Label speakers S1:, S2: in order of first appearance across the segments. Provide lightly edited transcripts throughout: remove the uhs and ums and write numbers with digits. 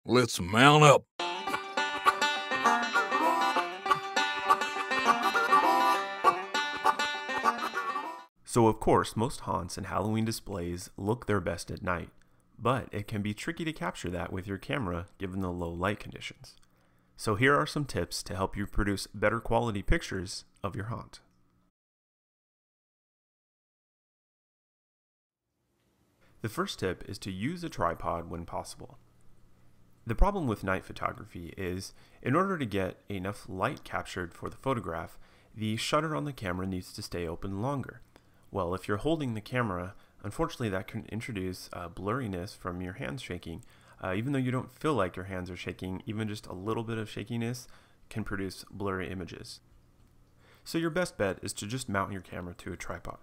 S1: Let's mount up.
S2: So of course, most haunts and Halloween displays look their best at night, but it can be tricky to capture that with your camera given the low light conditions. So here are some tips to help you produce better quality pictures of your haunt. The first tip is to use a tripod when possible. The problem with night photography is, in order to get enough light captured for the photograph, the shutter on the camera needs to stay open longer. Well, if you're holding the camera, unfortunately that can introduce blurriness from your hands shaking. Even though you don't feel like your hands are shaking, even just a little bit of shakiness can produce blurry images. So your best bet is to just mount your camera to a tripod.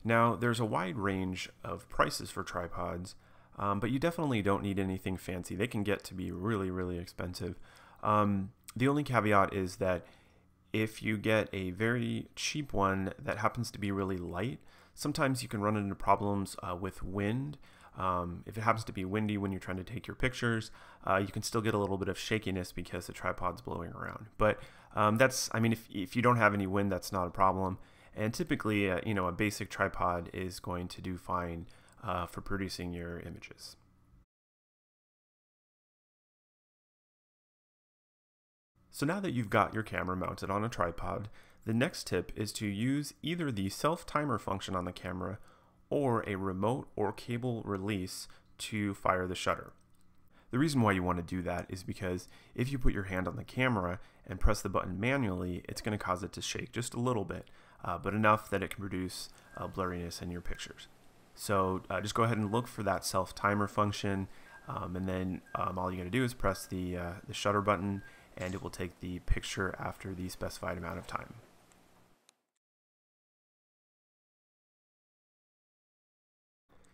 S2: Now, there's a wide range of prices for tripods, but you definitely don't need anything fancy. They can get to be really, really expensive. The only caveat is that if you get a very cheap one that happens to be really light, sometimes you can run into problems with wind. If it happens to be windy when you're trying to take your pictures, you can still get a little bit of shakiness because the tripod's blowing around. But if you don't have any wind, that's not a problem. And typically, a basic tripod is going to do fine for producing your images. So now that you've got your camera mounted on a tripod, the next tip is to use either the self-timer function on the camera or a remote or cable release to fire the shutter. The reason why you want to do that is because if you put your hand on the camera and press the button manually, it's going to cause it to shake just a little bit, but enough that it can produce blurriness in your pictures. So just go ahead and look for that self-timer function, and then all you got to do is press the shutter button, and it will take the picture after the specified amount of time.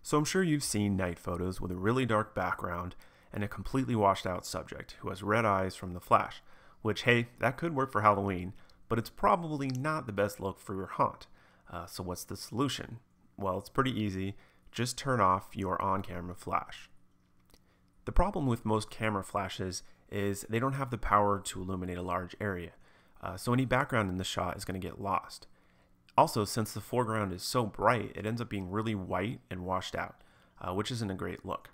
S2: So I'm sure you've seen night photos with a really dark background and a completely washed out subject who has red eyes from the flash, which, hey, that could work for Halloween, but it's probably not the best look for your haunt. So what's the solution? Well, it's pretty easy. Just turn off your on-camera flash. The problem with most camera flashes is they don't have the power to illuminate a large area, so any background in the shot is going to get lost. Also, since the foreground is so bright, it ends up being really white and washed out, which isn't a great look.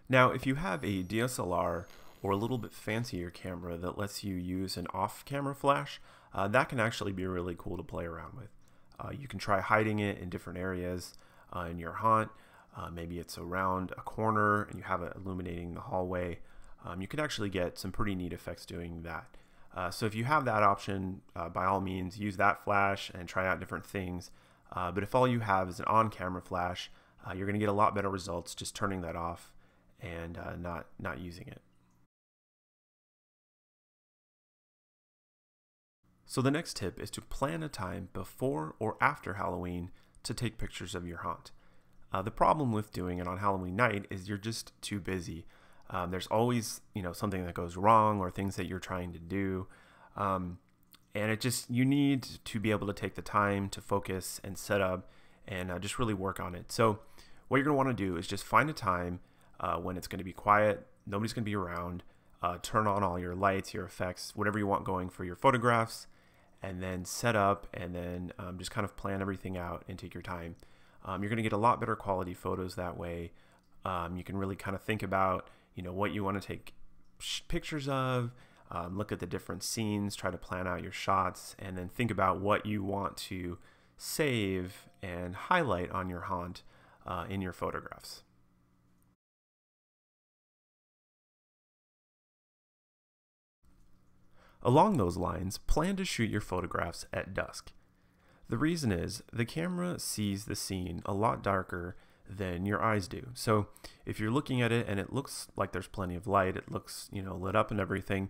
S2: Now, if you have a DSLR or a little bit fancier camera that lets you use an off-camera flash, that can actually be really cool to play around with. You can try hiding it in different areas in your haunt. Maybe it's around a corner and you have it illuminating the hallway. You can actually get some pretty neat effects doing that. So if you have that option, by all means, use that flash and try out different things. But if all you have is an on-camera flash, you're going to get a lot better results just turning that off and not using it. So the next tip is to plan a time before or after Halloween to take pictures of your haunt. The problem with doing it on Halloween night is you're just too busy. There's always, something that goes wrong or things that you're trying to do. And you need to be able to take the time to focus and set up and just really work on it. So what you're going to want to do is just find a time when it's going to be quiet, nobody's going to be around, turn on all your lights, your effects, whatever you want going for your photographs, and then set up and then just kind of plan everything out and take your time. You're going to get a lot better quality photos that way. You can really kind of think about what you want to take pictures of, look at the different scenes, try to plan out your shots, and then think about what you want to save and highlight on your haunt in your photographs. Along those lines, plan to shoot your photographs at dusk. The reason is the camera sees the scene a lot darker than your eyes do. So if you're looking at it and it looks like there's plenty of light, it looks lit up and everything,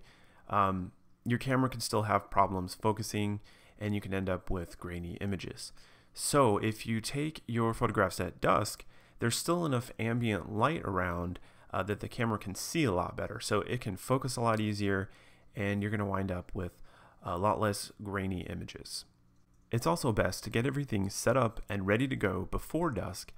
S2: your camera can still have problems focusing and you can end up with grainy images. So if you take your photographs at dusk, there's still enough ambient light around that the camera can see a lot better. So it can focus a lot easier and you're going to wind up with a lot less grainy images. It's also best to get everything set up and ready to go before dusk.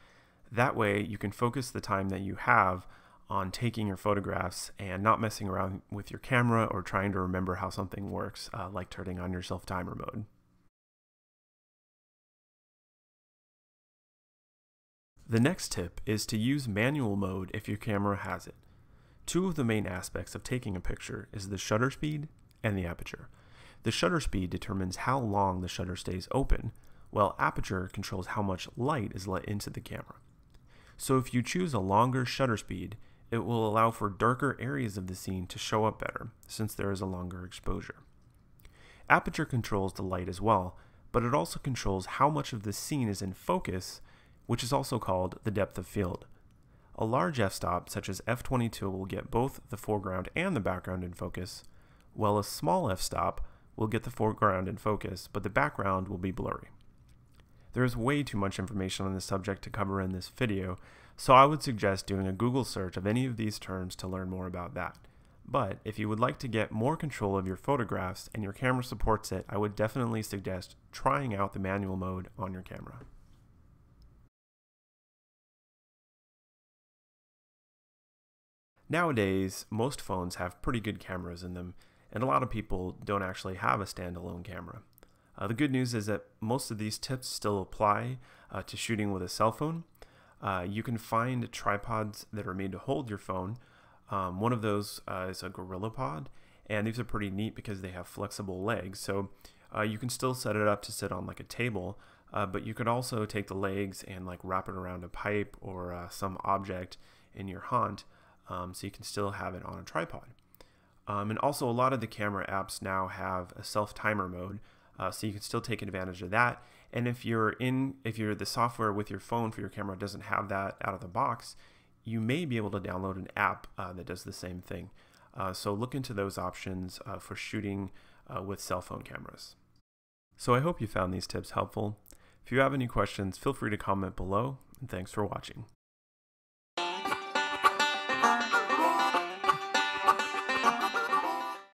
S2: That way you can focus the time that you have on taking your photographs and not messing around with your camera or trying to remember how something works, like turning on your self-timer mode. The next tip is to use manual mode if your camera has it. Two of the main aspects of taking a picture is the shutter speed and the aperture. The shutter speed determines how long the shutter stays open, while aperture controls how much light is let into the camera. So if you choose a longer shutter speed, it will allow for darker areas of the scene to show up better, since there is a longer exposure. Aperture controls the light as well, but it also controls how much of the scene is in focus, which is also called the depth of field. A large f-stop, such as f22, will get both the foreground and the background in focus, while a small f-stop will get the foreground in focus, but the background will be blurry. There is way too much information on this subject to cover in this video, so I would suggest doing a Google search of any of these terms to learn more about that. But if you would like to get more control of your photographs and your camera supports it, I would definitely suggest trying out the manual mode on your camera. Nowadays, most phones have pretty good cameras in them, and a lot of people don't actually have a standalone camera. The good news is that most of these tips still apply to shooting with a cell phone. You can find tripods that are made to hold your phone. One of those is a GorillaPod, and these are pretty neat because they have flexible legs. So you can still set it up to sit on like a table, but you could also take the legs and like wrap it around a pipe or some object in your haunt. So you can still have it on a tripod. And also a lot of the camera apps now have a self-timer mode, so you can still take advantage of that. And if the software with your phone for your camera doesn't have that out of the box, you may be able to download an app that does the same thing. So look into those options for shooting with cell phone cameras. So I hope you found these tips helpful. If you have any questions, feel free to comment below, and thanks for watching.